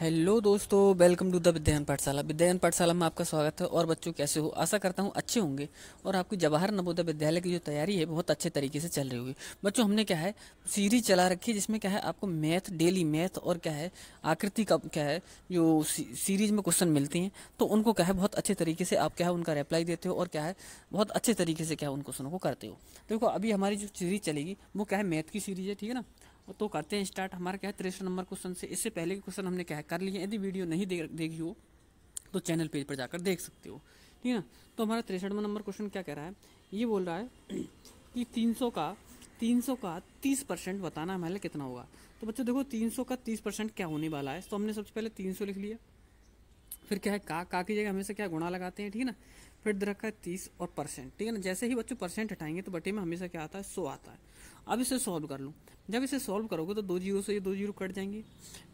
Hello दोस्तों, welcome to the विद्यायन पाठशाला। विद्यायन पाठशाला में आपका स्वागत है। और बच्चों, कैसे हो? आशा करता हूँ अच्छे होंगे और आपकी जवाहर नवोदय विद्यालय की जो तैयारी है बहुत अच्छे तरीके से चल रही होगी। बच्चों, हमने क्या है सीरीज चला रखी है जिसमें क्या है आपको मैथ, डेली मैथ और क्या है आकृति का क्या है जो सीरीज में क्वेश्चन मिलती हैं, तो उनको क्या है बहुत अच्छे तरीके से आप क्या है उनका रिप्लाई देते हो और क्या है बहुत अच्छे तरीके से क्या है उन क्वेश्चनों को करते हो। देखो, अभी हमारी जो सीरीज चलेगी वो क्या है मैथ की सीरीज है, ठीक है ना। तो करते हैं स्टार्ट। हमारा क्या है 63 नंबर क्वेश्चन से। इससे पहले के क्वेश्चन हमने क्या है कर लिए। यदि वीडियो नहीं देखी हो तो चैनल पेज पर जाकर देख सकते हो, ठीक है ना। तो हमारा 63 नंबर क्वेश्चन क्या कह रहा है, ये बोल रहा है कि 300 का 30% बताना हमारे लिए कितना होगा। तो बच्चों देखो, 300 का 30% क्या होने वाला है। तो हमने सबसे पहले 300 लिख लिया। फिर क्या है का की जगह हमेशा क्या गुणा लगाते हैं, ठीक है ना। फिर दे रखा है 30 और परसेंट, ठीक है ना। जैसे ही बच्चों परसेंट हटाएंगे तो बटे में हमेशा क्या आता है 100 आता है। अब इसे सॉल्व कर लो। जब इसे सॉल्व करोगे तो 2 जीरो से ये 2 जीरो कट जाएंगे,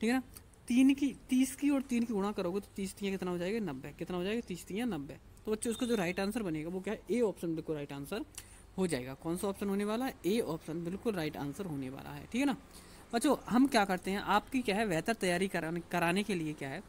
ठीक है ना। 30 की और 3 की गुणा करोगे तो 30 तियाँ कितना हो जाएगा 90। कितना हो जाएगा 30 तियाँ 90। तो बच्चों उसका जो राइट आंसर बनेगा वो क्या है ए ऑप्शन बिल्कुल राइट आंसर हो जाएगा। कौन सा ऑप्शन होने वाला है? ए ऑप्शन बिल्कुल राइट आंसर होने वाला है, ठीक है ना। बच्चों हम क्या करते हैं आपकी क्या है बेहतर तैयारी कराने के लिए क्या है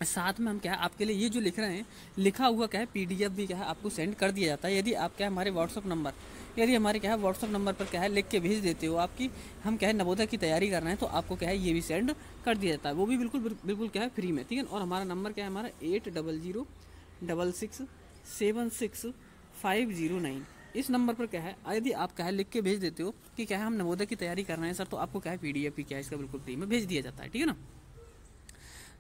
साथ में हम क्या है आपके लिए ये जो लिख रहे हैं लिखा हुआ क्या है पीडीएफ भी क्या है आपको सेंड कर दिया जाता है। यदि आप क्या है हमारे व्हाट्सअप नंबर क्या है व्हाट्सअप नंबर पर क्या है लिख के भेज देते हो आपकी हम क्या है नवोदय की तैयारी कर रहे हैं, तो आपको क्या है ये भी सेंड कर दिया जाता है। वो भी बिल्कुल क्या है फ्री में, ठीक है। और हमारा नंबर क्या है हमारा 8006676509। इस नंबर पर क्या है यदि आप क्या है लिख के भेज देते हो कि क्या है हम नवोदय की तैयारी कर रहे हैं सर, तो आपको क्या है पीडीएफ भी क्या है इसका बिल्कुल फ्री में भेज दिया जाता है, ठीक है ना।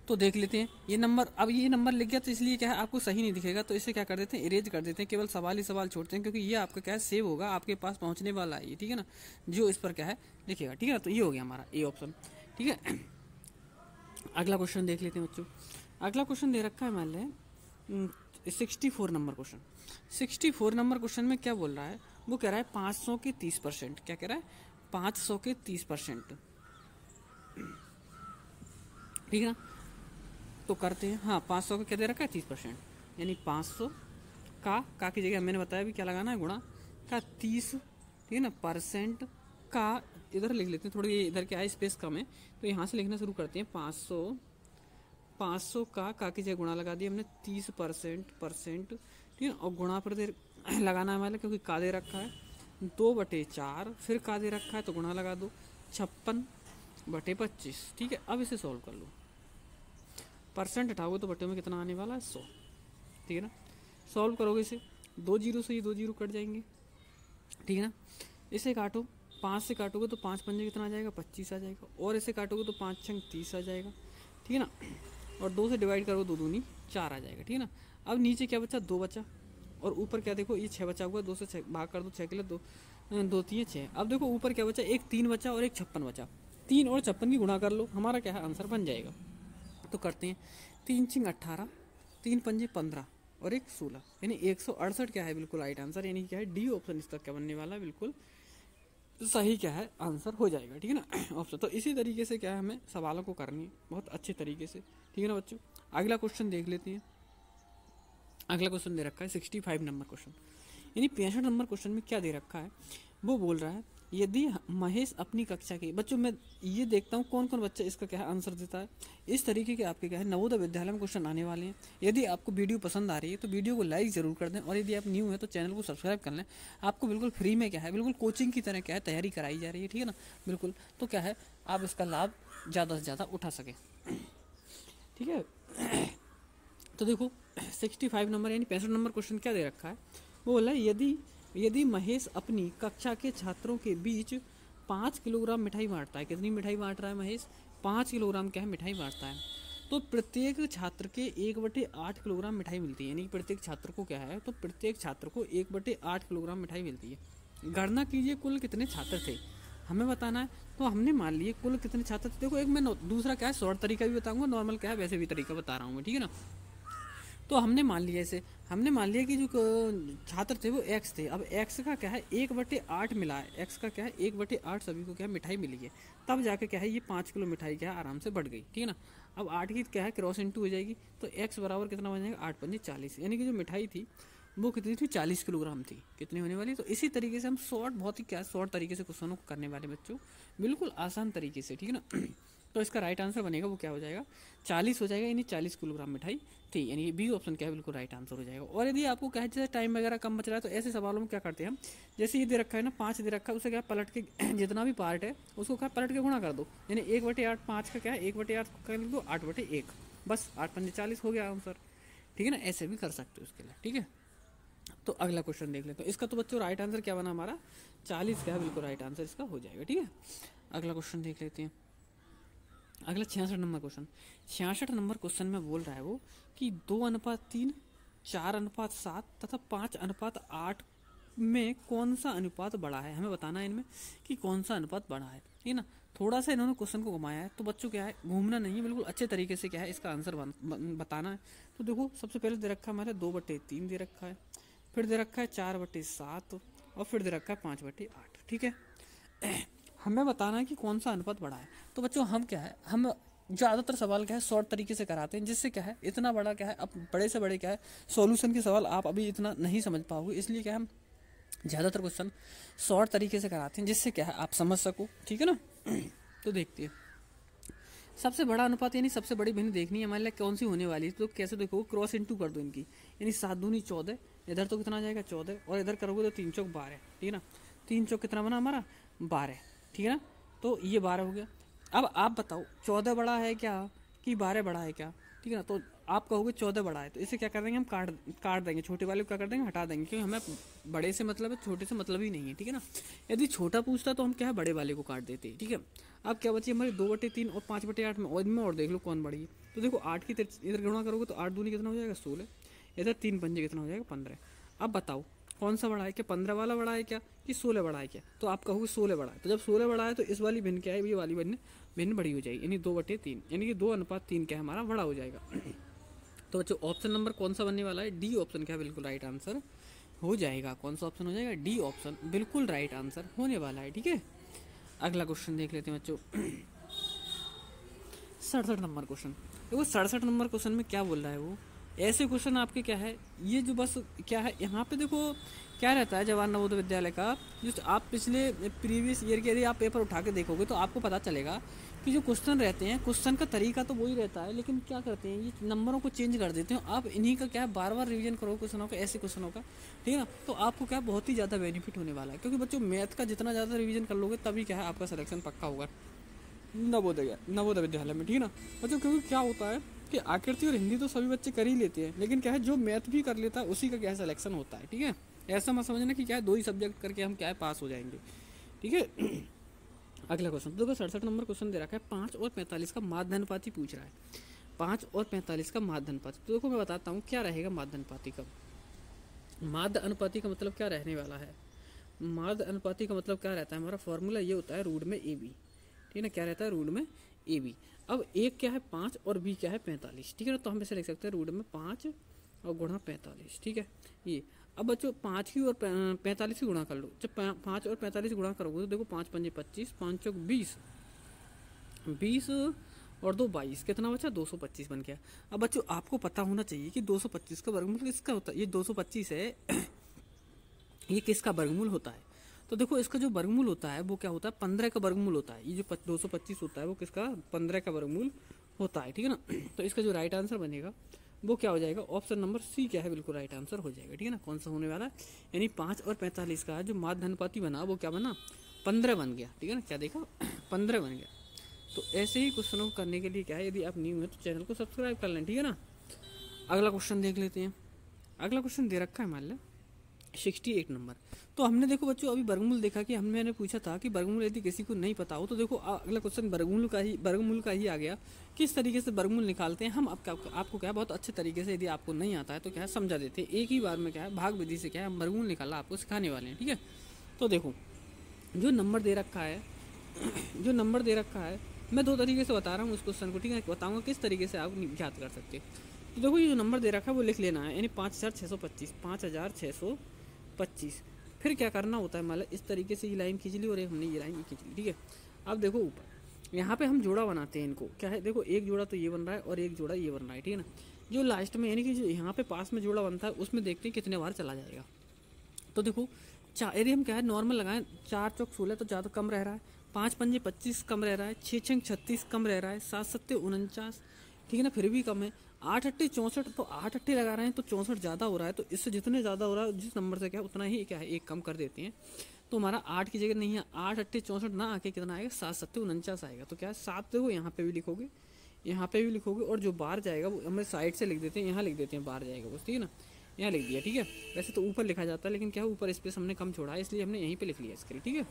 तो देख लेते हैं ये नंबर। अब ये नंबर लिख गया तो इसलिए क्या है आपको सही नहीं दिखेगा, तो इसे क्या कर देते हैं इरेज कर देते हैं। केवल सवाल ही सवाल छोड़ते हैं क्योंकि ये आपका क्या है सेव होगा, आपके पास पहुंचने वाला है ये, ठीक है ना। जो इस पर क्या है लिखेगा, ठीक है ना। तो ये हो गया हमारा ए ऑप्शन, ठीक है। अगला क्वेश्चन देख लेते हैं बच्चों। अगला क्वेश्चन दे रखा है मान लें 64 नंबर क्वेश्चन। 64 नंबर क्वेश्चन में क्या बोल रहा है, वो कह रहा है 500 के 30%। क्या कह रहा है 500 के 30%, ठीक है ना। तो करते हैं। हाँ, 500 का क्या दे रखा है 30%, यानी 500 का की जगह मैंने बताया भी क्या लगाना है गुणा का 30, ठीक है ना, परसेंट का। इधर लिख लेते हैं, थोड़ी इधर क्या है स्पेस कम है तो यहाँ से लिखना शुरू करते हैं। 500 का की जगह गुणा लगा दिया हमने 30%, ठीक है। और गुणा पर दे लगाना है हमारे, क्योंकि का दे रखा है 2/4। फिर का दे रखा है तो गुणा लगा दो 56/25, ठीक है। अब इसे सॉल्व कर लो। परसेंट हटाओगे तो बटे में कितना आने वाला है 100, ठीक है ना। सॉल्व करोगे इसे 2 जीरो से ये 2 जीरो कट जाएंगे, ठीक है ना। इसे काटो, 5 से काटोगे तो 5 पंजे कितना आ जाएगा 25 आ जाएगा। और इसे काटोगे तो 5 छंग 30 आ जाएगा, ठीक है ना। और 2 से डिवाइड करोगे 2 दूनी 4 आ जाएगा, ठीक है ना। अब नीचे क्या बचा 2 बचा, और ऊपर क्या देखो ये 6 बचा हुआ है। 2 से 6 भाग कर दो, 6 के लिए 2 3 6। अब देखो ऊपर क्या बचा, एक 3 बचा और एक 56 बचा। 3 और 56 की गुणा कर लो, हमारा क्या है आंसर बन जाएगा। तो करते हैं 3 छिंग 18, 3 पंजे 15 और एक 16, यानी 168 क्या है बिल्कुल राइट आंसर। यानी क्या है डी ऑप्शन इसका क्या बनने वाला है बिल्कुल सही क्या है आंसर हो जाएगा, ठीक है ना ऑप्शन। तो इसी तरीके से क्या है हमें सवालों को करनी है बहुत अच्छे तरीके से, ठीक है ना बच्चों। अगला क्वेश्चन देख लेते हैं। अगला क्वेश्चन दे रखा है 65 नंबर क्वेश्चन, यानी 65 नंबर क्वेश्चन में क्या दे रखा है, वो बोल रहा है यदि महेश अपनी कक्षा के बच्चों में ये देखता हूँ कौन कौन बच्चा इसका क्या है आंसर देता है। इस तरीके के आपके क्या है नवोदय विद्यालय में क्वेश्चन आने वाले हैं। यदि आपको वीडियो पसंद आ रही है तो वीडियो को लाइक जरूर कर दें, और यदि आप न्यू हैं तो चैनल को सब्सक्राइब कर लें। आपको बिल्कुल फ्री में क्या है बिल्कुल कोचिंग की तरह क्या है तैयारी कराई जा रही है, ठीक है ना बिल्कुल। तो क्या है आप इसका लाभ ज़्यादा से ज़्यादा उठा सकें, ठीक है। तो देखो 65 नंबर यानी 65 नंबर क्वेश्चन क्या दे रखा है, वो बोला यदि महेश अपनी कक्षा के छात्रों के बीच 5 किलोग्राम मिठाई बांटता है। कितनी मिठाई बांट रहा है महेश? 5 किलोग्राम क्या है मिठाई बांटता है। तो प्रत्येक छात्र के 1/8 किलोग्राम मिठाई मिलती है, यानी प्रत्येक छात्र को क्या है तो प्रत्येक छात्र को 1/8 किलोग्राम मिठाई मिलती है। गणना कीजिए कुल कितने छात्र थे, हमें बताना है। तो हमने मान लिए कुल कितने छात्र थे। देखो एक मैं दूसरा क्या है शॉर्ट तरीका भी बताऊंगा, नॉर्मल क्या है वैसे भी तरीका बता रहा हूँ मैं, ठीक है ना। तो हमने मान लिया हमने मान लिया कि जो छात्र थे वो एक्स थे। अब एक्स का क्या है 1/8 मिला है, एक्स का क्या है 1/8 सभी को क्या है मिठाई मिली है। तब जाके क्या है ये 5 किलो मिठाई क्या है आराम से बढ़ गई, ठीक है ना। अब 8 की क्या है क्रॉस इंटू हो जाएगी, तो एक्स बराबर कितना बन जाएगा 8 पंजे 40, यानी कि जो मिठाई थी वो कितनी थी 40 किलोग्राम थी। कितनी होने वाली? तो इसी तरीके से हम शॉर्ट बहुत ही क्या शॉर्ट तरीके से क्वेश्चनों को करने वाले बच्चों, बिल्कुल आसान तरीके से, ठीक है ना। तो इसका राइट आंसर बनेगा वो क्या हो जाएगा 40 हो जाएगा, यानी 40 किलोग्राम मिठाई थी, यानी बी ऑप्शन क्या है बिल्कुल राइट आंसर हो जाएगा। और यदि आपको क्या है जैसे टाइम वगैरह कम बच रहा है तो ऐसे सवालों में क्या करते हैं हम, जैसे ये दे रखा है ना 5 दे रखा है, उसे क्या पलट के जितना भी पार्ट है उसको क्या पलट के गुणा कर दो, यानी 1/8 5 का क्या है 1/8 कर दो 8/1, बस 8×5 = 40 हो गया आंसर, ठीक है ना। ऐसे भी कर सकते हो उसके लिए, ठीक है। तो अगला क्वेश्चन देख लेते हैं। इसका तो बच्चों राइट आंसर क्या बना हमारा 40 क्या है बिल्कुल राइट आंसर इसका हो जाएगा, ठीक है। अगला क्वेश्चन देख लेते हैं। अगला 66 नंबर क्वेश्चन। 66 नंबर क्वेश्चन में बोल रहा है वो कि 2:3, 4:7 तथा 5:8 में कौन सा अनुपात बड़ा है। हमें बताना है इनमें कि कौन सा अनुपात बड़ा है, ठीक है ना। थोड़ा सा इन्होंने क्वेश्चन को घुमाया है, तो बच्चों क्या है घूमना नहीं है, बिल्कुल अच्छे तरीके से क्या है इसका आंसर बताना है। तो देखो सबसे पहले दे रखा है हमारे 2/3 दे रखा है, फिर दे रखा है 4/7 और फिर दे रखा है 5/8, ठीक है। हमें बताना है कि कौन सा अनुपात बड़ा है। तो बच्चों हम क्या है हम ज़्यादातर सवाल क्या है शॉर्ट तरीके से कराते हैं, जिससे क्या है इतना बड़ा क्या है अब बड़े से बड़े क्या है सॉल्यूशन के सवाल आप अभी इतना नहीं समझ पाओगे, इसलिए क्या हम ज़्यादातर क्वेश्चन शॉर्ट तरीके से कराते हैं, जिससे क्या है आप समझ सको, ठीक है ना। तो देखते हैं सबसे बड़ा अनुपात यानी सबसे बड़ी भिन्न देखनी है हमारे लिए कौन सी होने वाली है। तो कैसे देखो क्रॉस इंटू कर दो इनकी, यानी 7 दूनी 14, इधर तो कितना आ जाएगा 14 और इधर करोगे तो 3 चौक 12, ठीक है ना। 3 चौक कितना बना हमारा 12, ठीक है ना। तो ये 12 हो गया। अब आप बताओ 14 बड़ा है क्या कि 12 बड़ा है क्या, ठीक है ना। तो आप कहोगे 14 बड़ा है, तो इसे क्या कर देंगे हम काट देंगे, छोटे वाले को क्या कर देंगे हटा देंगे, क्योंकि हमें बड़े से मतलब है छोटे से मतलब ही नहीं है, ठीक है ना। यदि छोटा पूछता तो हम क्या है बड़े वाले को काट देते हैं, ठीक है। अब क्या बची हमारी 2/3 और 5/8 में, और इनमें और देख लो कौन बड़ी है। तो देखो 8 की इधर गुणा करोगे तो 8 दूनी कितना हो जाएगा 16, इधर 3 पंजे कितना हो जाएगा 15। अब बताओ कौन सा बड़ा है, क्या 15 वाला बड़ा है क्या कि 16 बड़ा है क्या। तो आप कहोगे 16 बड़ा है, तो जब 16 बड़ा है तो इस वाली भिन्न क्या है ये वाली भिन्न बड़ी हो जाएगी, यानी 2/3, यानी कि 2:3 क्या है हमारा बड़ा हो जाएगा। तो बच्चों ऑप्शन नंबर कौन सा बनने वाला है, डी ऑप्शन क्या बिल्कुल राइट आंसर हो जाएगा। कौन सा ऑप्शन हो जाएगा, डी ऑप्शन बिल्कुल राइट आंसर होने वाला है, ठीक है। अगला क्वेश्चन देख लेते हैं बच्चों। 67 नंबर क्वेश्चन। देखो 67 नंबर क्वेश्चन में क्या बोल रहा है वो, ऐसे क्वेश्चन आपके क्या है ये जो बस क्या है यहाँ पे देखो क्या रहता है जवाहर नवोदय विद्यालय का, जो आप पिछले प्रीवियस ईयर के यदि आप पेपर उठा के देखोगे तो आपको पता चलेगा कि जो क्वेश्चन रहते हैं क्वेश्चन का तरीका तो वही रहता है, लेकिन क्या करते हैं ये नंबरों को चेंज कर देते हैं। आप इन्हीं का क्या है बार बार रिवीजन करो क्वेश्चनों का, ऐसे क्वेश्चनों का, ठीक है ना। तो आपको क्या बहुत ही ज़्यादा बेनिफिट होने वाला है, क्योंकि बच्चों मैथ का जितना ज़्यादा रिवीजन कर लोगे तभी क्या है आपका सिलेक्शन पक्का होगा नवोदय विद्यालय में, ठीक है ना बच्चों। क्योंकि क्या होता है कि आकृति और हिंदी तो सभी बच्चे कर ही लेते हैं, लेकिन क्या है जो मैथ भी कर लेता है उसी का क्या है सिलेक्शन होता है, ठीक है। ऐसा मत समझना कि क्या है 2 ही सब्जेक्ट करके हम क्या है पास हो जाएंगे, ठीक है। अगला क्वेश्चन देखो 67 नंबर क्वेश्चन दे रखा है 5 और 45 का माध्यानुपाती पूछ रहा है। 5 और 45 का माध्यानुपाती, तो देखो मैं बताता हूँ क्या रहेगा माध्यानुपाती का। माध्य अनुपाती का मतलब क्या रहने वाला है, माध्य अनुपाती का मतलब क्या रहता है हमारा फॉर्मूला ये होता है रूट में ए बी, ठीक है ना। क्या रहता है रूट में ए बी। अब एक क्या है 5 और बी क्या है 45, ठीक है ना। तो हम इसे लिख सकते हैं रूट में 5 और गुणा 45, ठीक है ये। अब बच्चों 5 की और 45 की गुणा कर लो, जब 5 और 45 गुणा करोगे तो देखो 5 पंजे 25, 5 चौक 20, 20 और 2 22, कितना बचा 225 बन गया। अब बच्चों आपको पता होना चाहिए कि 225 का वर्गमूल किसका होता है, ये 225 है ये किसका वर्गमूल होता है। तो देखो इसका जो वर्गमूल होता है वो क्या होता है 15 का वर्गमूल होता है। ये जो 225 होता है वो किसका 15 का वर्गमूल होता है, ठीक है ना। तो इसका जो राइट आंसर बनेगा वो क्या हो जाएगा ऑप्शन नंबर सी क्या है बिल्कुल राइट आंसर हो जाएगा, ठीक है ना। कौन सा होने वाला है, यानी 5 और 45 का जो माध्यानुपाती बना वो क्या बना 15 बन गया, ठीक है ना। क्या देखा 15 बन गया। तो ऐसे ही क्वेश्चनों को करने के लिए क्या है यदि आप न्यू है तो चैनल को सब्सक्राइब कर लें, ठीक है ना। अगला क्वेश्चन देख लेते हैं। अगला क्वेश्चन दे रखा है मान लें 68 नंबर। तो हमने देखो बच्चों अभी वर्गमूल देखा कि मैंने पूछा था कि वर्गमूल यदि किसी को नहीं पता हो तो देखो अगला क्वेश्चन वर्गमूल का ही आ गया। किस तरीके से वर्गमूल निकालते हैं हम आपको क्या है बहुत अच्छे तरीके से यदि आपको नहीं आता है तो क्या है समझा देते हैं। एक ही बार में क्या है भाग विधि से क्या है हम वर्गमूल निकालना आपको सिखाने वाले हैं, ठीक है। तो देखो जो नंबर दे रखा है मैं 2 तरीके से बता रहा हूँ उस क्वेश्चन को, ठीक है। बताऊँगा किस तरीके से आप याद कर सकते हैं। तो देखो ये जो नंबर दे रखा है वो लिख लेना है, यानी 5625, 5625। फिर क्या करना होता है मतलब इस तरीके से ये लाइन खींच ली और एक हमने ये लाइन खींच ली, ठीक है। अब देखो ऊपर यहाँ पे हम जोड़ा बनाते हैं इनको, क्या है देखो एक जोड़ा तो ये बन रहा है और एक जोड़ा ये बन रहा है, ठीक है ना। जो लास्ट में यानी कि जो यहाँ पे पास में जोड़ा बनता है उसमें देखते हैं कितने बार चला जाएगा। तो देखो यदि हम क्या है नॉर्मल लगाएं 4 चौक 16 तो ज़्यादा कम रह रहा है, 5 पंजे 25 कम रह रहा है, 6 छंग 36 कम रह रहा है, 7 सत्ते 49, ठीक है ना, फिर भी कम है। 8 अट्टे 64, तो 8 अट्टे लगा रहे हैं तो 64 ज़्यादा हो रहा है, तो इससे जितने ज़्यादा हो रहा है जिस नंबर से क्या है उतना ही क्या है एक कम कर देते हैं। तो हमारा 8 की जगह नहीं है, 8 अट्टे 64 ना आके कितना आएगा, 7 सत्ते 49 आएगा। तो क्या है 7 देखो यहाँ पे भी लिखोगे, यहाँ पे भी लिखोगे, और जो बाहर जाएगा वो हमें साइड से लिख देते हैं, यहाँ लिख देते हैं बाहर जाएगा वो, ठीक है ना, यहाँ लिख दिया, ठीक है। वैसे तो ऊपर लिखा जाता है लेकिन क्या है ऊपर स्पेस हमने कम छोड़ा है इसलिए हमने यहीं पे लिख लिया इसके लिए, ठीक है।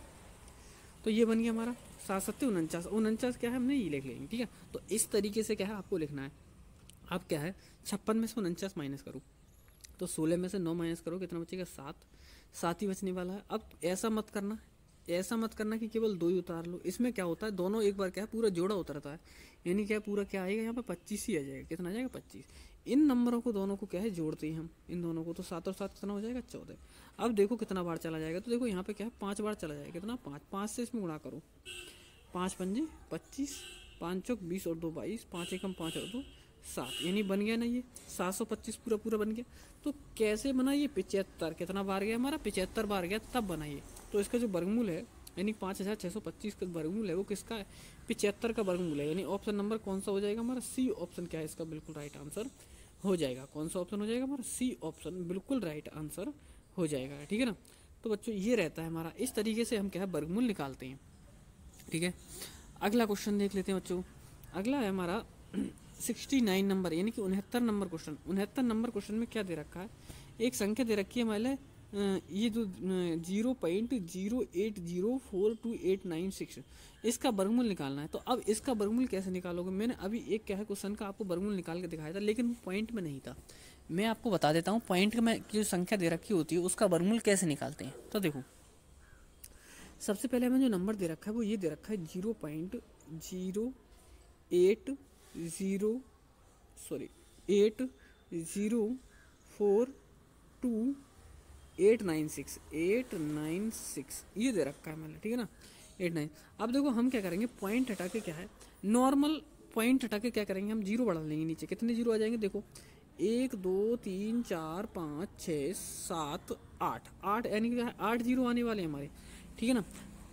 तो ये बन गया हमारा 7 सत्ते 49, 49 क्या है हमने ये लिख लेंगे, ठीक है। तो इस तरीके से क्या है आपको लिखना है। अब क्या है 56 में से 49 माइनस करो, तो 16 में से 9 माइनस करो, कितना बचेगा 7, 7 ही बचने वाला है। अब ऐसा मत करना, ऐसा मत करना कि केवल 2 ही उतार लो, इसमें क्या होता है दोनों एक बार क्या है पूरा जोड़ा उतरता है, यानी क्या पूरा क्या आएगा यहाँ पे 25 ही आ जाएगा, कितना आ जाएगा 25। इन नंबरों को दोनों को क्या है जोड़ते हैं हम इन दोनों को, तो 7 और 7 कितना हो जाएगा 14। अब देखो कितना बार चला जाएगा, तो देखो यहाँ पे क्या है 5 बार चला जाएगा, कितना 5, 5 से इसमें गुणा करो, 5 पंजे 25, 5 चौक 20 और 2 22, 5 एकम 5 और 2 7, यानी बन गया ना ये 725 पूरा पूरा बन गया। तो कैसे बना ये 75, कितना बार गया हमारा 75 बार गया तब बना ये। तो इसका जो वर्गमूल है यानी 5625 का वर्गमूल है वो किसका है 75 का वर्गमूल है, यानी ऑप्शन नंबर कौन सा हो जाएगा हमारा, सी ऑप्शन क्या है इसका बिल्कुल राइट आंसर हो जाएगा। कौन सा ऑप्शन हो जाएगा हमारा, सी ऑप्शन बिल्कुल राइट आंसर हो जाएगा, ठीक है ना। तो बच्चों ये रहता है हमारा, इस तरीके से हम क्या है वर्गमूल निकालते हैं, ठीक है। अगला क्वेश्चन देख लेते हैं बच्चों। अगला है हमारा 69 नंबर यानी कि 69 नंबर क्वेश्चन। 69 नंबर क्वेश्चन में क्या दे रखा है, एक संख्या दे रखी है हमारे ये जो 0.08042896 इसका वर्गमूल निकालना है। तो अब इसका वर्गमूल कैसे निकालोगे, मैंने अभी एक क्या है क्वेश्चन का आपको वर्गमूल निकाल के दिखाया था लेकिन वो पॉइंट में नहीं था। मैं आपको बता देता हूँ पॉइंट में जो संख्या दे रखी होती है उसका वर्गमूल कैसे निकालते हैं। तो देखो सबसे पहले हमें जो नंबर दे रखा है वो ये दे रखा है 896 ये दे रखा है मैंने, ठीक है ना 89। अब देखो हम क्या करेंगे पॉइंट हटा के क्या है नॉर्मल पॉइंट हटा के क्या करेंगे हम जीरो बढ़ा लेंगे नीचे, कितने जीरो आ जाएंगे देखो 1 2 3 4 5 6 7 8 8 यानी कि 8 जीरो आने वाले हैं हमारे, ठीक है ना।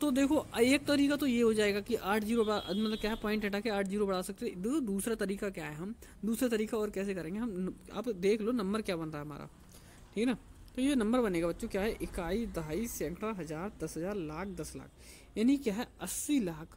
तो देखो एक तरीका तो ये हो जाएगा कि 8 जीरो मतलब क्या है पॉइंट हटा के 8 जीरो बढ़ा सकते हैं। दूसरा तरीका क्या है, हम दूसरा तरीका और कैसे करेंगे हम, आप देख लो नंबर क्या बन रहा है हमारा, ठीक है ना। तो ये नंबर बनेगा बच्चों क्या है इकाई दहाई सैकड़ा हजार 10,000 लाख 10 लाख, यानी क्या है 80 लाख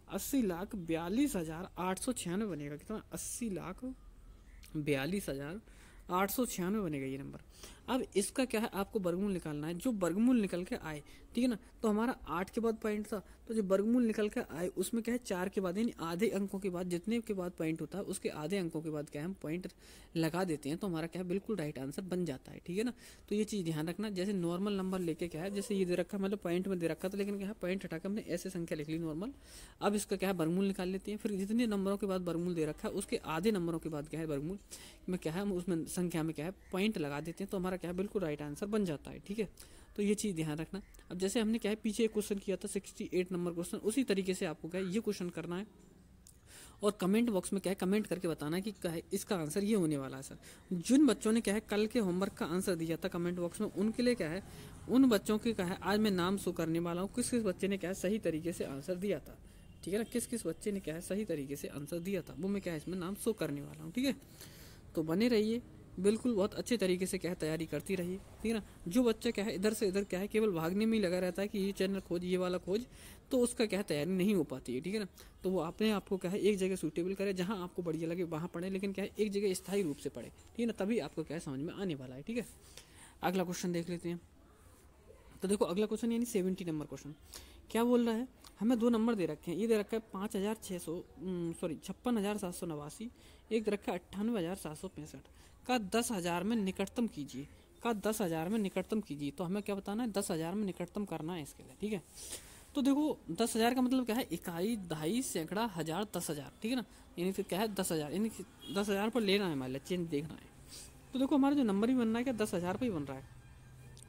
42,896 बनेगा, कितना 80,42,896 बनेगा ये नंबर। अब इसका क्या है आपको वर्गमूल निकालना है, जो वर्गमूल निकल के आए, ठीक है ना। तो हमारा 8 के बाद पॉइंट था, तो जो वर्गमूल निकल के आए उसमें क्या है 4 के बाद यानी आधे अंकों के बाद जितने के बाद पॉइंट होता है उसके आधे अंकों के बाद क्या है हम पॉइंट लगा देते हैं, तो हमारा क्या है बिल्कुल राइट आंसर बन जाता है, ठीक है ना। तो ये चीज़ ध्यान रखना, जैसे नॉर्मल नंबर लेके क्या है जैसे ये दे रखा मतलब पॉइंट में दे रखा था लेकिन क्या है पॉइंट हटा के हमने ऐसे संख्या लिख ली नॉर्मल। अब इसका क्या है वर्गमूल निकाल लेते हैं, फिर जितने नंबरों के बाद वर्गमूल दे रखा है उसके आधे नंबरों के बाद क्या है वर्गमूल में क्या है हम उसमें संख्या में क्या है पॉइंट लगा देते हैं, तो हमारा क्या है बिल्कुल राइट आंसर बन जाता है, ठीक है। तो ये चीज़ ध्यान रखना। अब जैसे हमने क्या है पीछे एक क्वेश्चन किया था 68 नंबर क्वेश्चन, उसी तरीके से आपको क्या है ये क्वेश्चन करना है और कमेंट बॉक्स में क्या है कमेंट करके बताना है कि क्या है इसका आंसर ये होने वाला है सर। जिन बच्चों ने क्या है कल के होमवर्क का आंसर दिया था कमेंट बॉक्स में उनके लिए क्या है उन बच्चों के क्या है आज मैं नाम शो करने वाला हूँ किस किस बच्चे ने क्या है सही तरीके से आंसर दिया था, ठीक है ना। किस किस बच्चे ने क्या है सही तरीके से आंसर दिया था वो मैं क्या है इसमें नाम शो करने वाला हूँ, ठीक है। तो बने रहिए बिल्कुल, बहुत अच्छे तरीके से क्या है तैयारी करती रहिए, ठीक है ना। जो बच्चा क्या है इधर से इधर क्या है केवल भागने में ही लगा रहता है कि ये चैनल खोज ये वाला खोज, तो उसका क्या है तैयारी नहीं हो पाती है, ठीक है ना। तो वो अपने आपको क्या है एक जगह सूटेबल करे जहाँ आपको बढ़िया लगे वहाँ पढ़े, लेकिन क्या है एक जगह स्थायी रूप से पढ़े, ठीक है ना, तभी आपको क्या है समझ में आने वाला है, ठीक है। अगला क्वेश्चन देख लेते हैं। तो देखो अगला क्वेश्चन यानी 70 नंबर क्वेश्चन क्या बोल रहा है, हमें दो नंबर दे रखे हैं, ये दे रखा है 56,789, एक दे रखा है 98,765 का 10,000 में निकटतम कीजिए, का 10,000 में निकटतम कीजिए। तो हमें क्या बताना है 10,000 में निकटतम करना है इसके लिए, ठीक है। तो देखो 10,000 का मतलब क्या है इकाई दहाई सैकड़ा हजार 10,000, ठीक है ना, यानी फिर क्या है 10,000 यानी 10,000 पर लेना है हमारे चेंज देखना है। तो देखो हमारा जो नंबर भी बन रहा है क्या 10,000 पर ही बन रहा है,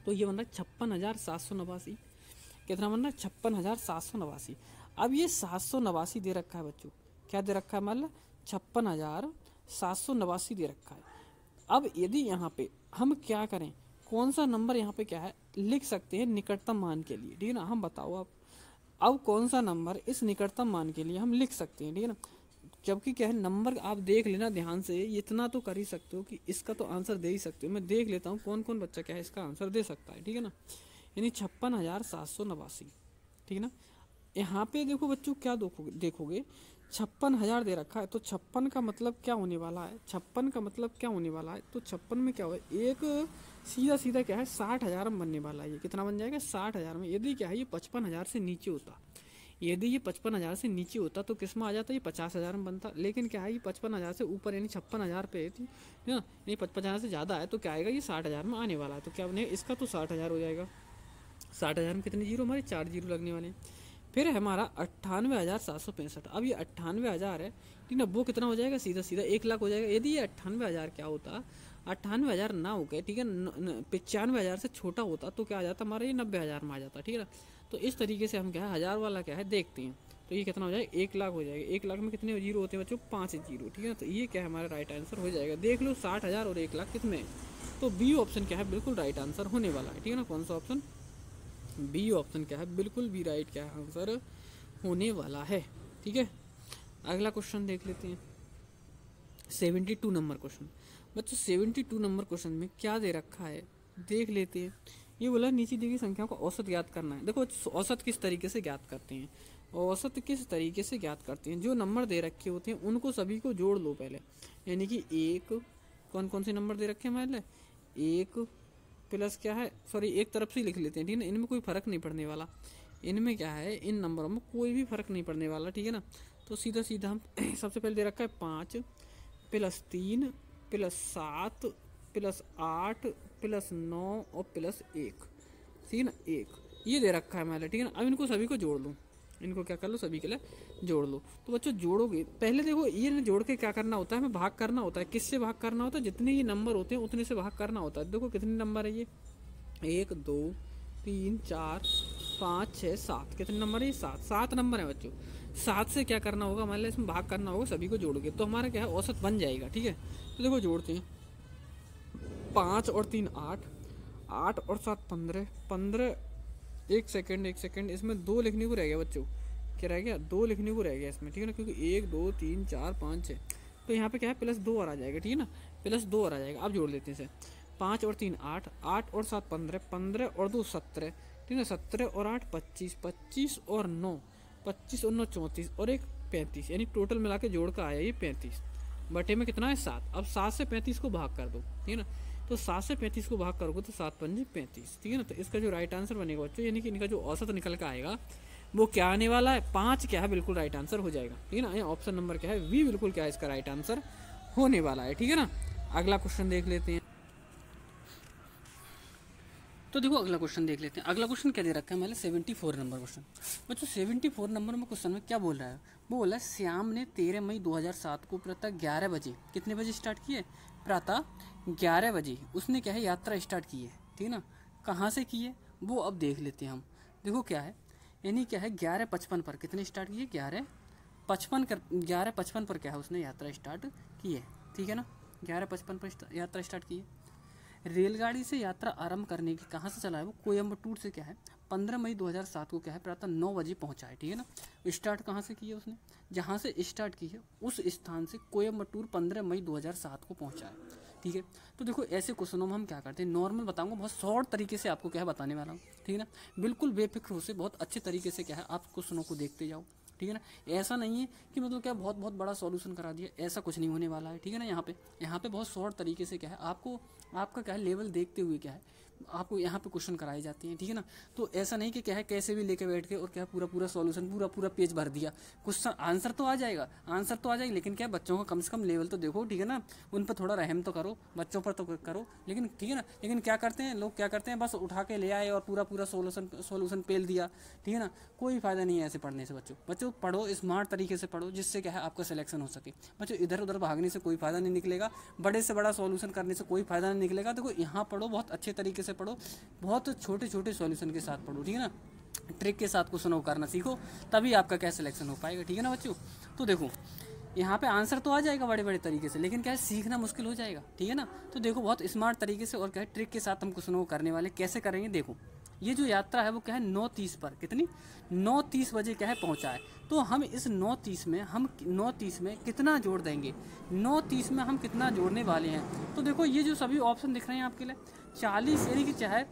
तो ये बन रहा है 56,789, कितना बन रहा है 56,789। अब ये 789 दे रखा है बच्चों, क्या दे रखा है मतलब 56,789 दे रखा है। अब यदि यहाँ पे हम क्या करें कौन सा नंबर यहाँ पे क्या है लिख सकते हैं निकटतम मान के लिए, ठीक है ना। हम बताओ आप अब कौन सा नंबर इस निकटतम मान के लिए हम लिख सकते हैं, ठीक है ना। जबकि क्या है, नंबर आप देख लेना ध्यान से, इतना तो कर ही सकते हो कि इसका तो आंसर दे ही सकते हो। मैं देख लेता हूँ कौन कौन बच्चा क्या है इसका आंसर दे सकता है, ठीक है ना। यानी 56,789, ठीक है ना। यहाँ पे देखो बच्चों क्या देखोगे 56,000 दे रखा है, तो 56 का मतलब क्या होने वाला है, 56 का मतलब क्या होने वाला है, तो 56 में क्या होगा, एक सीधा सीधा क्या है 60,000 में बनने वाला है। ये कितना बन जाएगा 60,000 में। यदि क्या है ये 55,000 से नीचे होता, यदि ये 55,000 से नीचे होता तो किस में आ जाता, ये 50,000 में बनता। लेकिन क्या है ये 55,000 से ऊपर यानी 56,000 पे थी ना, नहीं 55,000 से ज़्यादा है, तो क्या आएगा ये 60,000 में आने वाला है। तो क्या बनेगा इसका, तो 60,000 हो जाएगा। 60,000 में कितने जीरो, हमारे 4 जीरो लगने वाले हैं। फिर है हमारा 98,765। अब ये 98,000 है, ठीक ना, वो कितना हो जाएगा, सीधा सीधा 1,00,000 हो जाएगा। यदि ये 98,000 क्या होता, 98,000 ना हो गए, ठीक है, 95,000 से छोटा होता तो क्या आ जाता हमारा, ये 90,000 में आ जाता, ठीक है ना। तो इस तरीके से हम क्या है 1000 वाला क्या है देखते हैं। तो ये कितना हो जाएगा 1,00,000 हो जाएगा। 1,00,000 में कितने जीरो होते हैं बच्चों, 5 जीरो, ठीक है। तो ये क्या है हमारा राइट आंसर हो जाएगा। देख लो 60,000 और 1,00,000 कितने, तो बी ऑप्शन क्या है बिल्कुल राइट आंसर होने वाला है, ठीक है ना। कौन सा ऑप्शन, बी ऑप्शन क्या है बिल्कुल भी राइट क्या है आंसर होने वाला है, ठीक है। अगला क्वेश्चन देख लेते हैं 72 नंबर क्वेश्चन। बच्चों 72 नंबर क्वेश्चन में क्या दे रखा है देख लेते हैं। ये बोला नीचे दी गई संख्याओं का औसत ज्ञात करना है। देखो औसत किस तरीके से ज्ञात करते हैं, औसत किस तरीके से ज्ञात करते हैं, जो नंबर दे रखे होते हैं उनको सभी को जोड़ लो पहले। यानी कि एक, कौन कौन से नंबर दे रखे हैं हमारे, एक प्लस क्या है, सॉरी एक तरफ से ही लिख लेते हैं, ठीक है ना, इनमें कोई फर्क नहीं पड़ने वाला। इनमें क्या है, इन नंबरों में कोई भी फर्क नहीं पड़ने वाला, ठीक है ना। तो सीधा सीधा हम सबसे पहले दे रखा है 5 प्लस 3 प्लस 7 प्लस 8 प्लस 9 और प्लस 1, ठीक है ना, 1 ये दे रखा है मैंने, ठीक है ना। अब इनको सभी को जोड़ लूँ, इनको क्या कर लो सभी के लिए जोड़ लो। तो बच्चों जोड़ोगे पहले, देखो ये जोड़ के क्या करना होता है, हमें भाग करना होता है। किससे भाग करना होता है, जितने ये नंबर होते हैं उतने से भाग करना होता है। देखो कितने नंबर है ये, 1 2 3 4 5 6 7, कितने नंबर है ये, 7 नंबर है बच्चों। 7 से क्या करना होगा हमारे लिए, इसमें भाग करना होगा सभी को जोड़ के, तो हमारा क्या है औसत बन जाएगा, ठीक है। तो देखो जोड़ते हैं, 5 और 3 8, 8 और 7 15, 15 एक सेकंड इसमें 2 लिखने को रह गया बच्चों, क्या रह गया, 2 लिखने को रह गया इसमें, ठीक है ना, क्योंकि 1 2 3 4 5 6, तो यहाँ पे क्या है प्लस 2 और आ जाएगा, ठीक है ना, प्लस 2 और आ जाएगा। अब जोड़ लेते हैं इसे, 5 और 3 8, 8 और 7 15, 15 और 2 17, ठीक है, 17 और 8 25, 25 और 9, 25 और 9 34 और 1 35, यानी टोटल मिला के जोड़ का आया ये 35, बटे में कितना है 7। अब 7 से 35 को भाग कर दो, ठीक है ना, तो 7 से 35 को भाग करोगे तो 7 पंजे 35, ठीक है ना। तो इसका जो राइट आंसर बनेगा बच्चों, यानी कि इनका जो औसत निकल कर आएगा वो क्या आने वाला है, 5 क्या है बिल्कुल राइट आंसर हो जाएगा, ठीक है ना। ऑप्शन नंबर क्या है, वी बिल्कुल क्या है इसका राइट आंसर होने वाला है, ठीक है ना। अगला क्वेश्चन देख लेते हैं। तो देखो अगला क्वेश्चन देख लेते हैं। अगला क्वेश्चन क्या दे रखा है, मतलब 74 नंबर क्वेश्चन। बच्चों 74 नंबर में क्वेश्चन में क्या बोल रहा है, वो बोला श्याम ने 13 मई 2007 को प्रातः 11 बजे, कितने बजे स्टार्ट किए, प्रातः 11 बजे उसने क्या है यात्रा स्टार्ट की है, ठीक है ना। कहाँ से की है वो अब देख लेते हैं हम। देखो क्या है, यानी क्या है 11:55 पर कितने स्टार्ट किए, 11:55 पर क्या है उसने यात्रा स्टार्ट की है, ठीक है ना। 11:55 पर यात्रा स्टार्ट की है। रेलगाड़ी से यात्रा आरंभ करने की कहाँ से चला है वो, कोयम्बटूर से क्या है 15 मई 2007 को क्या है प्रातः 9 बजे पहुंचा है, ठीक है ना। स्टार्ट कहाँ से की है उसने, जहाँ से स्टार्ट की है उस स्थान से कोयम्बटूर 15 मई 2007 को पहुंचा है, ठीक है। तो देखो ऐसे क्वेश्चनों में हम क्या करते हैं, नॉर्मल बताऊंगा, बहुत शॉर्ट तरीके से आपको क्या है बताने वाला हूँ, ठीक है ना। बिल्कुल बेफिक्र हो से बहुत अच्छे तरीके से क्या है आप क्वेश्चनों को देखते जाओ, ठीक है ना। ऐसा नहीं है कि मतलब क्या बहुत बहुत बड़ा सॉल्यूशन करा दिया, ऐसा कुछ नहीं होने वाला है, ठीक है ना। यहाँ पे बहुत शॉर्ट तरीके से क्या है आपको, आपका क्या है लेवल देखते हुए क्या है आपको यहाँ पे क्वेश्चन कराए जाते हैं, ठीक है ना। तो ऐसा नहीं कि क्या है कैसे भी लेके बैठ के और क्या पूरा पूरा सॉल्यूशन पूरा पेज भर दिया, क्वेश्चन आंसर तो आ जाएगा, लेकिन क्या बच्चों का कम से कम लेवल तो देखो, ठीक है ना। उन पर थोड़ा रहम तो करो, बच्चों पर तो करो, लेकिन ठीक है ना। लेकिन क्या करते हैं लोग, क्या करते हैं बस उठा के ले आए और पूरा सॉल्यूशन पेल दिया, ठीक है ना। कोई फायदा नहीं है ऐसे पढ़ने से। बच्चों पढ़ो, स्मार्ट तरीके से पढ़ो, जिससे क्या है आपका सिलेक्शन हो सके। बच्चों इधर उधर भागने से कोई फायदा नहीं निकलेगा, बड़े से बड़ा सॉल्यूशन करने से कोई फायदा नहीं निकलेगा। देखो यहाँ पढ़ो, बहुत अच्छे तरीके से पढ़ो, बहुत छोटे छोटे सॉल्यूशन के साथ पढ़ो, ठीक है ना। ट्रिक के साथ क्वेश्चन करना सीखो, तभी आपका क्या सिलेक्शन हो पाएगा, ठीक है ना बच्चों। तो देखो यहाँ पे आंसर तो आ जाएगा बड़े बड़े तरीके से, लेकिन क्या है सीखना मुश्किल हो जाएगा, ठीक है ना। तो देखो बहुत स्मार्ट तरीके से और क्या है ट्रिक के साथ हम क्वेश्चनों को करने वाले, कैसे करेंगे देखो। ये जो यात्रा है वो क्या है 9:30 पर, कितनी 9:30 बजे क्या है पहुंचा है। तो हम इस 9:30 में कितना जोड़ देंगे, 9:30 में हम कितना जोड़ने वाले हैं। तो देखो ये जो सभी ऑप्शन दिख रहे हैं आपके लिए 40 यानी कि चाहे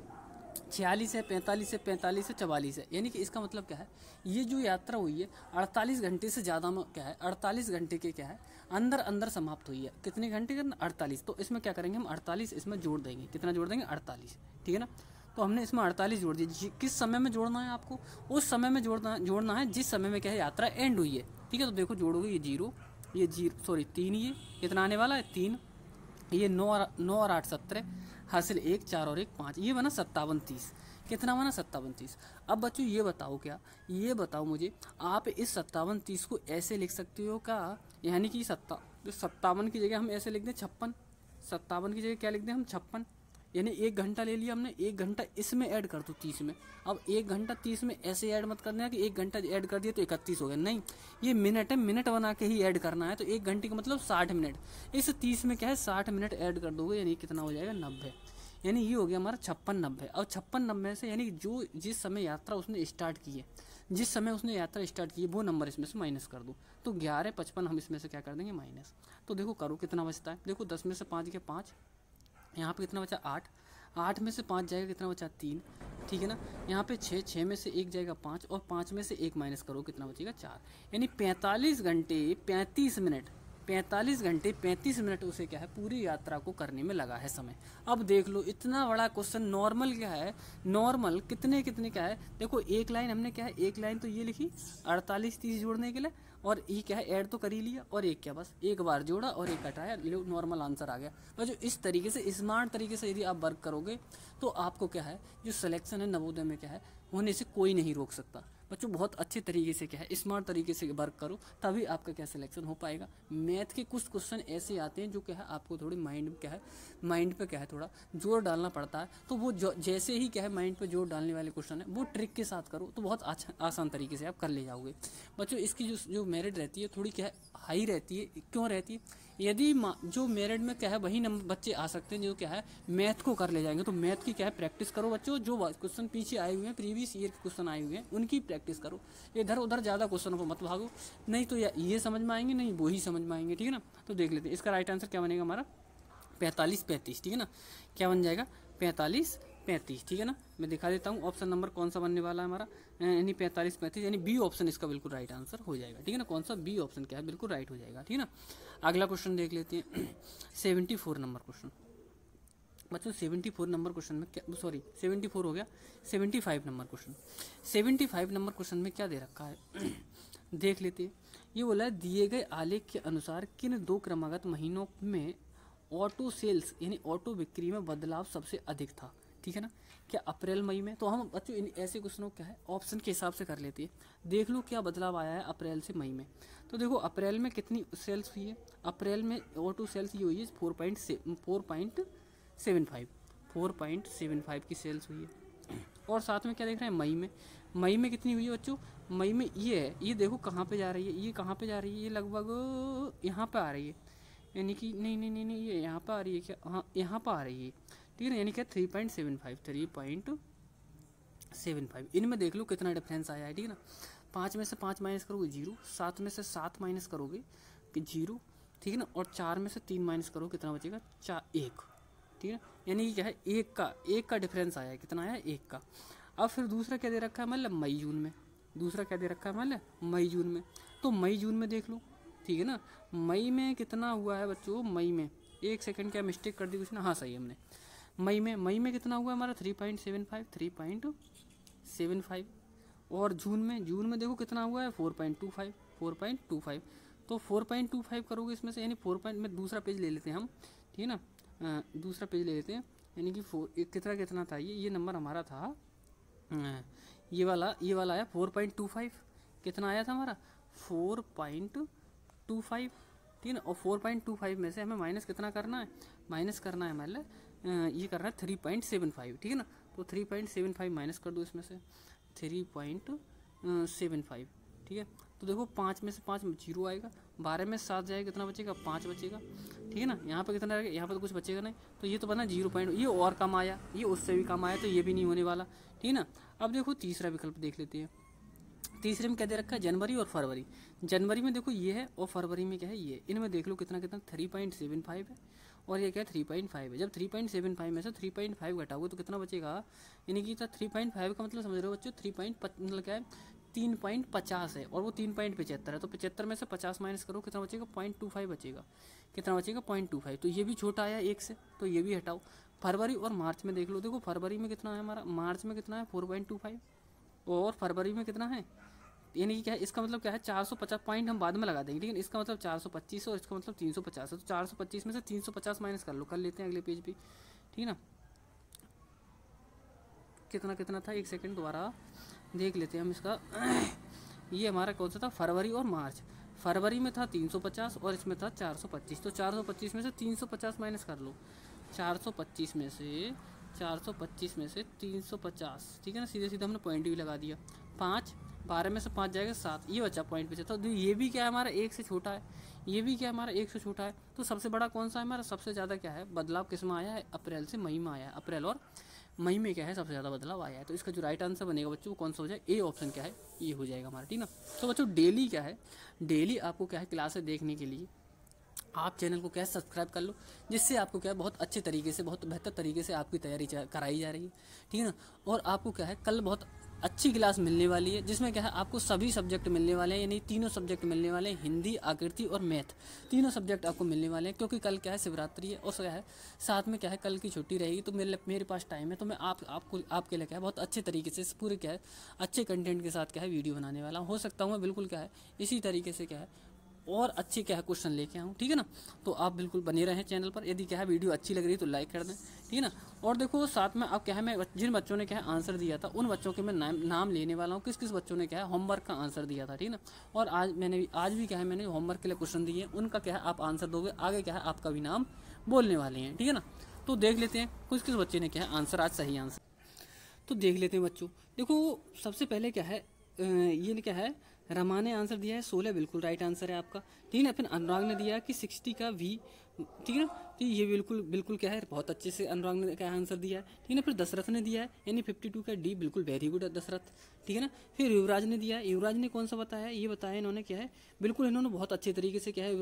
46 है, 45 है, 45 है, 44 है, यानी कि इसका मतलब क्या है, ये जो यात्रा हुई है 48 घंटे से ज़्यादा में क्या है 48 घंटे के क्या है अंदर अंदर समाप्त हुई है। कितने घंटे के अंदर 48। तो इसमें क्या करेंगे हम 48 इसमें जोड़ देंगे, कितना जोड़ देंगे 48, ठीक है ना। तो हमने इसमें 48 जोड़ दिए। किस समय में जोड़ना है आपको, उस समय में जोड़ना है जिस समय में क्या है यात्रा एंड हुई है, ठीक है। तो देखो जोड़ोगे ये जीरो 3, ये कितना आने वाला है 3, ये 9 और 8 17, हासिल 1 4 और 1 5, ये बना 57 30, कितना बना 57 30। अब बच्चों ये बताओ मुझे, आप इस 57 30 को ऐसे लिख सकते हो क्या, यानी कि 57 की जगह हम ऐसे लिख दें 56, 57 की जगह क्या लिख दें हम 56, यानी 1 घंटा ले लिया हमने, 1 घंटा इसमें ऐड कर दो 30 में। अब 1 घंटा 30 में ऐसे ऐड मत करना है कि 1 घंटा ऐड कर दिया तो 31 हो गया, नहीं, ये मिनट है, मिनट बना के ही ऐड करना है। तो 1 घंटे का मतलब 60 मिनट, इस 30 में क्या है 60 मिनट ऐड कर दोगे, यानी कितना हो जाएगा 90, यानी ये हो गया हमारा 56 90। और 56 90 से यानी जिस समय यात्रा उसने स्टार्ट की है, जिस समय उसने यात्रा स्टार्ट की है वो नंबर इसमें से माइनस कर दो। तो 11 55 हम इसमें से क्या कर देंगे माइनस। तो देखो करो कितना बचता है, देखो 10 में से 5 गया 5, यहाँ पे कितना बचा 8, 8 में से 5 जाएगा कितना बचा 3, ठीक है ना। यहाँ पे 6 में से 1 जाएगा 5, और 5 में से 1 माइनस करो कितना बचेगा 4, यानी 45 घंटे 35 मिनट 45 घंटे 35 मिनट उसे क्या है पूरी यात्रा को करने में लगा है समय। अब देख लो इतना बड़ा क्वेश्चन, नॉर्मल क्या है, नॉर्मल कितने क्या है, देखो एक लाइन हमने क्या है, एक लाइन तो ये लिखी 48 30 जोड़ने के लिए, और ये क्या है ऐड तो कर ही लिया, और एक क्या बस एक बार जोड़ा और एक हटाया, नॉर्मल आंसर आ गया। और जो इस तरीके से स्मार्ट तरीके से यदि आप वर्क करोगे तो आपको क्या है जो सिलेक्शन है नवोदय में क्या है होने से कोई नहीं रोक सकता। बच्चों बहुत अच्छे तरीके से क्या है स्मार्ट तरीके से वर्क करो, तभी आपका क्या सिलेक्शन हो पाएगा। मैथ के कुछ क्वेश्चन ऐसे आते हैं जो क्या है आपको थोड़ी माइंड पे क्या है थोड़ा जोर डालना पड़ता है। तो वो जैसे ही क्या है माइंड पे जोर डालने वाले क्वेश्चन है वो ट्रिक के साथ करो तो बहुत आसान तरीके से आप कर ले जाओगे। बच्चों इसकी जो मेरिट रहती है थोड़ी क्या है हाई रहती है, क्यों रहती है, यदि जो मेरिट में क्या है वही नंबर बच्चे आ सकते हैं जो क्या है मैथ को कर ले जाएंगे। तो मैथ की क्या है प्रैक्टिस करो बच्चों, जो क्वेश्चन पीछे आए हुए हैं प्रीवियस ईयर के क्वेश्चन आए हुए हैं उनकी प्रैक्टिस करो, इधर उधर ज़्यादा क्वेश्चनों को मत भागो, नहीं तो ये समझ में आएंगे नहीं वो ही समझ में आएंगे, ठीक है ना। तो देख लेते हैं इसका राइट आंसर क्या बनेगा हमारा 45 35, ठीक है ना, क्या बन जाएगा 45 35, ठीक है ना। मैं दिखा देता हूँ ऑप्शन नंबर कौन सा बनने वाला है हमारा, यानी 45 35, यानी बी ऑप्शन इसका बिल्कुल राइट आंसर हो जाएगा, ठीक है ना। कौन सा बी ऑप्शन क्या है बिल्कुल राइट हो जाएगा, ठीक है ना। अगला क्वेश्चन देख लेते हैं 74 नंबर क्वेश्चन। बच्चों 74 नंबर क्वेश्चन में क्या, सॉरी 74 हो गया, 75 नंबर क्वेश्चन। 75 नंबर क्वेश्चन में क्या दे रखा है देख लेते हैं। ये बोला है दिए गए आलेख के अनुसार किन 2 क्रमागत महीनों में ऑटो सेल्स यानी ऑटो बिक्री में बदलाव सबसे अधिक था, ठीक है ना। क्या अप्रैल मई में, तो हम बच्चों इन ऐसे क्वेश्चनों क्या है ऑप्शन के हिसाब से कर लेते हैं। देख लो क्या बदलाव आया है अप्रैल से मई में। तो देखो अप्रैल में कितनी सेल्स हुई है, अप्रैल में ऑटो सेल्स ये हुई है 4.75 की सेल्स हुई है। और साथ में क्या देख रहे हैं मई में कितनी हुई है बच्चों, मई में ये है, ये देखो कहाँ पे जा रही है, ये कहाँ पे जा रही है, ये लगभग यहाँ पे आ रही है, यानी कि नहीं ये यहाँ पे आ रही है क्या, हाँ यहाँ पे आ रही है, ठीक है ना, यानी क्या 3.75 इनमें देख लो कितना डिफरेंस आया है, ठीक है ना। 5 में से 5 माइनस करोगे 0, 7 में से 7 माइनस करोगे कि 0, ठीक है ना, और 4 में से 3 माइनस करो कितना बचेगा 1, ठीक है, यानी कि क्या है एक का डिफरेंस आया है, कितना आया 1 का। अब फिर दूसरा क्या दे रखा है मतलब मई जून में, दूसरा क्या दे रखा है मतलब मई जून में। तो मई जून में देख लो, ठीक है ना, मई में कितना हुआ है बच्चों, मई में 1 सेकंड क्या मिस्टेक कर दी कुछ ना, हाँ सही हमने मई में कितना हुआ हमारा 3.75, और जून में देखो कितना हुआ है 4.25। तो 4.25 करोगे इसमें से, यानी 4 में दूसरा पेज ले लेते हैं हम, ठीक है ना, दूसरा पेज ले लेते हैं, यानी कि कितना था ये नंबर हमारा था, ये वाला आया 4.25, कितना आया था हमारा 4.25, ठीक है ना। और 4.25 में से हमें माइनस कितना करना है, मतलब ये करना है 3.75, ठीक है ना। तो 3.75 माइनस कर दो इसमें से 3.75, ठीक है। तो देखो 5 में से 5 जीरो आएगा, 12 में 7 जाएगा, कितना बचेगा 5 बचेगा, ठीक है ना। यहाँ पे कितना रहेगा, यहाँ पे तो कुछ बचेगा नहीं, तो ये तो बना 0 पॉइंट, ये और कम आया, ये उससे भी कम आया, तो ये भी नहीं होने वाला, ठीक है ना। अब देखो तीसरा विकल्प देख लेते हैं। तीसरे में क्या दे रखा है, जनवरी और फरवरी। जनवरी में देखो ये है और फरवरी में क्या है ये, इनमें देख लो कितना कितना 3.75 है और ये क्या है 3.5 है। जब 3.75 में से 3.5 घटाओगे तो कितना बचेगा, यानी कि 3.5 का मतलब समझ रहे हो बच्चों, 3. मतलब क्या है 3.50 है और वो 3.75 है, तो 75 में से 50 माइनस करो कितना बचेगा 0.25 बचेगा, कितना बचेगा 0.25। तो ये भी छोटा आया 1 से, तो ये भी हटाओ। फरवरी और मार्च में देख लो, देखो फरवरी में कितना है हमारा, मार्च में कितना है 4.25 और फरवरी में कितना है, यानी कि क्या है इसका मतलब क्या है 450 पॉइंट हम बाद में लगा देंगे, लेकिन इसका मतलब 425 और इसका मतलब 350 है, तो 425 में से 350 माइनस कर लो, कर लेते हैं अगले पेज पे, ठीक है ना। कितना कितना था, एक सेकंड दोबारा देख लेते हैं हम इसका। ये हमारा कौन सा था, फरवरी और मार्च। फरवरी में था 350 और इसमें था 425, तो 425 में से 350 माइनस कर लो, 425 में से 350, ठीक है ना। सीधे सीधे हमने पॉइंट भी लगा दिया, 5, 12 में से 5 जाएगा 7, ये बचा पॉइंट पे। तो ये भी क्या है हमारा 1 से छोटा है, ये भी क्या हमारा 1 से छोटा है। तो सबसे बड़ा कौन सा है हमारा, सबसे ज़्यादा क्या है बदलाव किस में आया है, अप्रैल से मई में आया है। अप्रैल और मई में क्या है सबसे ज़्यादा बदलाव आया है। तो इसका जो राइट आंसर बनेगा बच्चों वो कौन सा हो जाए, ए ऑप्शन क्या है, ये हो जाएगा हमारा, ठीक ना। तो बच्चों डेली क्या है, डेली आपको क्या है क्लासेस देखने के लिए आप चैनल को क्या है सब्सक्राइब कर लो, जिससे आपको क्या है बहुत अच्छे तरीके से, बहुत बेहतर तरीके से आपकी तैयारी कराई जा रही है, ठीक है ना। और आपको क्या है कल बहुत अच्छी क्लास मिलने वाली है, जिसमें क्या है आपको सभी सब्जेक्ट मिलने वाले हैं, यानी तीनों सब्जेक्ट मिलने वाले हैं, हिंदी, आकृति और मैथ, तीनों सब्जेक्ट आपको मिलने वाले हैं। क्योंकि कल क्या है शिवरात्रि है और क्या है साथ में क्या है कल की छुट्टी रहेगी, तो मेरे पास टाइम है, तो मैं आपके लिए क्या है बहुत अच्छे तरीके से पूरे क्या है अच्छे कंटेंट के साथ क्या है वीडियो बनाने वाला हूँ। हो सकता हूँ मैं बिल्कुल क्या है इसी तरीके से क्या है और अच्छे क्या है क्वेश्चन लेके आऊँ, ठीक है ना। तो आप बिल्कुल बने रहें चैनल पर। यदि क्या है वीडियो अच्छी लग रही है तो लाइक कर दें, ठीक है ना। और देखो साथ में अब क्या है मैं जिन बच्चों ने क्या है आंसर दिया था उन बच्चों के मैं नाम लेने वाला हूँ, किस किस बच्चों ने क्या है होमवर्क का आंसर दिया था, ठीक है ना। और आज भी क्या है मैंने होमवर्क के लिए क्वेश्चन दिए, उनका क्या है आप आंसर दोगे, आगे क्या है आपका भी नाम बोलने वाले हैं, ठीक है ना। तो देख लेते हैं किस किस बच्चे ने क्या है आंसर आज सही आंसर, तो देख लेते हैं बच्चों। देखो सबसे पहले क्या है ये क्या है रमा ने आंसर दिया है 16, बिल्कुल राइट आंसर है आपका, ठीक है। फिर अनुराग ने दिया है कि 60 का V, ठीक है ना। तो ये बिल्कुल बिल्कुल क्या है बहुत अच्छे से अनुराग ने क्या आंसर दिया है, ठीक है ना। फिर दशरथ ने दिया है यानी 52 का D, बिल्कुल वेरी गुड है दशरथ, ठीक है ना। फिर युवराज ने दिया है, युवराज ने कौन सा बताया, ये बताया इन्होंने क्या है बिल्कुल इन्होंने बहुत अच्छे तरीके से क्या है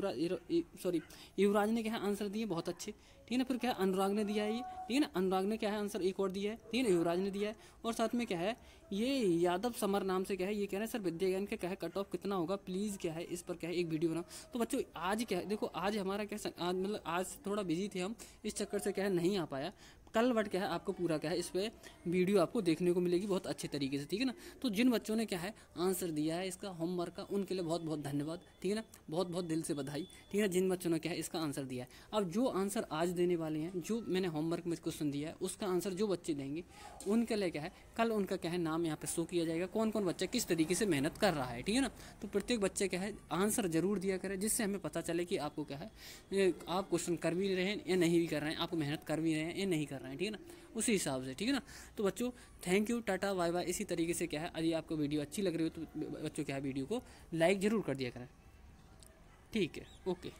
युवराज ने क्या है आंसर दिए बहुत अच्छे, ठीक है ना। फिर क्या है अनुराग ने दिया है ये, ठीक है ना, अनुराग ने क्या है आंसर एक और दिया है, ठीक है ना, युवराज ने दिया है। और साथ में क्या है ये यादव समर नाम से क्या है ये कह रहे हैं सर विद्या ज्ञान का क्या है कट ऑफ कितना होगा, प्लीज़ क्या है इस पर क्या है एक वीडियो बनाओ। तो बच्चों आज क्या है देखो आज हमारा क्या आज मतलब आज थोड़ा बिजी थे हम, इस चक्कर से क्या है नहीं आ पाया। कल बट क्या है आपको पूरा क्या है इस पर वीडियो आपको देखने को मिलेगी बहुत अच्छे तरीके से, ठीक है ना। तो जिन बच्चों ने क्या है आंसर दिया है इसका होमवर्क का उनके लिए बहुत बहुत धन्यवाद, ठीक है ना, बहुत बहुत दिल से बधाई, ठीक है। जिन बच्चों ने क्या है इसका आंसर दिया है, अब जो आंसर आज देने वाले हैं जो मैंने होमवर्क में क्वेश्चन दिया है उसका आंसर जो बच्चे देंगे उनके लिए क्या है कल उनका क्या है नाम यहाँ पे शो किया जाएगा, कौन कौन बच्चा किस तरीके से मेहनत कर रहा है, ठीक है ना। तो प्रत्येक बच्चे क्या है आंसर जरूर दिया करें, जिससे हमें पता चले कि आपको क्या है आप क्वेश्चन कर भी रहे हैं या नहीं भी कर रहे हैं, आपको मेहनत कर भी रहे हैं या नहीं कर रहे हैं, ठीक है ना, उसी हिसाब से, ठीक है ना। तो बच्चों thank you, tata bye bye. इसी तरीके से क्या है यदि आपको वीडियो अच्छी लग रही हो तो बच्चों क्या है वीडियो को लाइक ज़रूर कर दिया करें, ठीक है, ओके।